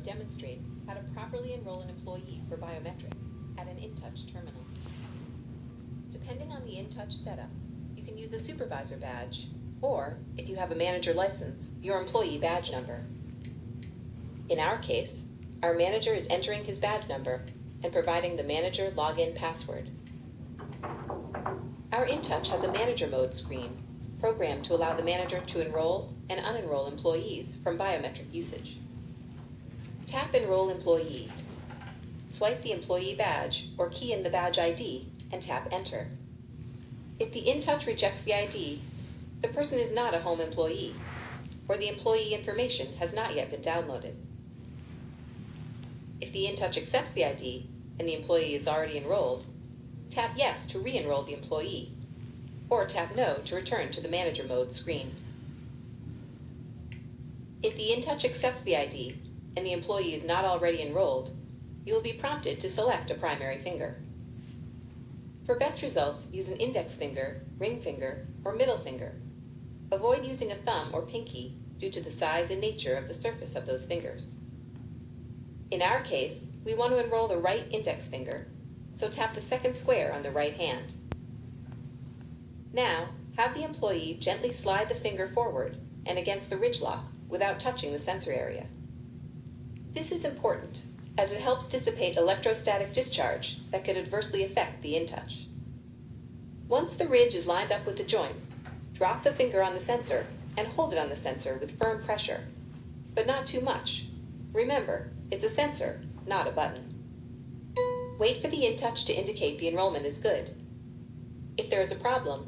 demonstrates how to properly enroll an employee for biometrics at an InTouch terminal. Depending on the InTouch setup, you can use a supervisor badge, or, if you have a manager license, your employee badge number. In our case, our manager is entering his badge number and providing the manager login password. Our InTouch has a manager mode screen programmed to allow the manager to enroll and unenroll employees from biometric usage. Tap Enroll Employee. Swipe the employee badge or key in the badge ID and tap Enter. If the InTouch rejects the ID, the person is not a home employee, or the employee information has not yet been downloaded. If the InTouch accepts the ID and the employee is already enrolled, tap Yes to re-enroll the employee, or tap No to return to the Manager Mode screen. If the InTouch accepts the ID and the employee is not already enrolled, you will be prompted to select a primary finger. For best results, use an index finger, ring finger, or middle finger. Avoid using a thumb or pinky due to the size and nature of the surface of those fingers. In our case, we want to enroll the right index finger, so tap the second square on the right hand. Now, have the employee gently slide the finger forward and against the ridge lock without touching the sensor area. This is important, as it helps dissipate electrostatic discharge that could adversely affect the InTouch. Once the ridge is lined up with the joint, drop the finger on the sensor and hold it on the sensor with firm pressure, but not too much. Remember, it's a sensor, not a button. Wait for the InTouch to indicate the enrollment is good. If there is a problem,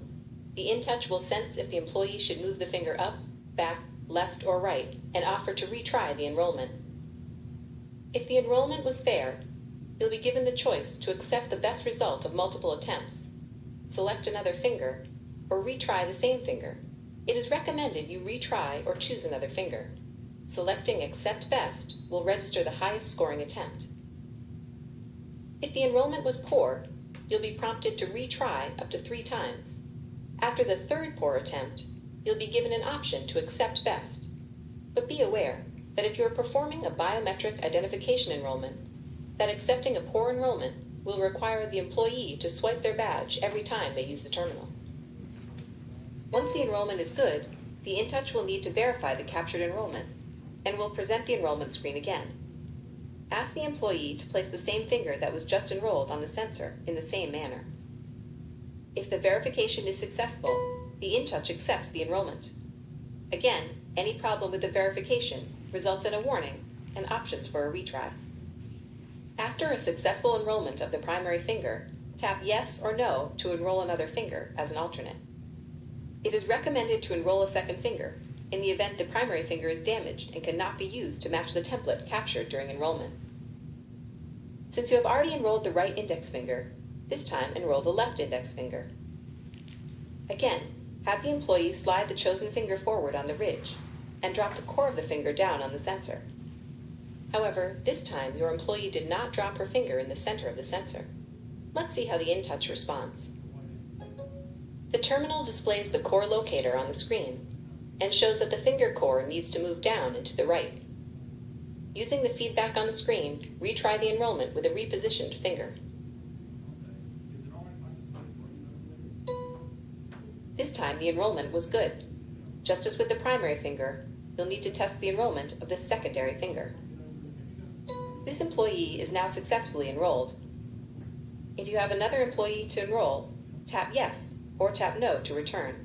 the InTouch will sense if the employee should move the finger up, back, left, or right, and offer to retry the enrollment. If the enrollment was fair, you'll be given the choice to accept the best result of multiple attempts, select another finger, or retry the same finger. It is recommended you retry or choose another finger. Selecting Accept Best will register the highest scoring attempt. If the enrollment was poor, you'll be prompted to retry up to 3 times. After the third poor attempt, you'll be given an option to accept best. But be aware that if you're performing a biometric identification enrollment, that accepting a poor enrollment will require the employee to swipe their badge every time they use the terminal. Once the enrollment is good, the InTouch will need to verify the captured enrollment and will present the enrollment screen again. Ask the employee to place the same finger that was just enrolled on the sensor in the same manner. If the verification is successful, the InTouch accepts the enrollment. Again, any problem with the verification results in a warning and options for a retry. After a successful enrollment of the primary finger, tap Yes or No to enroll another finger as an alternate. It is recommended to enroll a second finger in the event the primary finger is damaged and cannot be used to match the template captured during enrollment. Since you have already enrolled the right index finger, this time enroll the left index finger. Again, have the employee slide the chosen finger forward on the ridge and drop the core of the finger down on the sensor. However, this time your employee did not drop her finger in the center of the sensor. Let's see how the InTouch responds. The terminal displays the core locator on the screen and shows that the finger core needs to move down and to the right. Using the feedback on the screen, retry the enrollment with a repositioned finger. This time the enrollment was good. Just as with the primary finger, you'll need to test the enrollment of the secondary finger. This employee is now successfully enrolled. If you have another employee to enroll, tap Yes or tap No to return.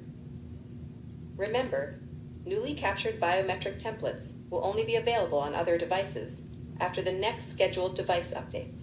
Remember, newly captured biometric templates will only be available on other devices after the next scheduled device updates.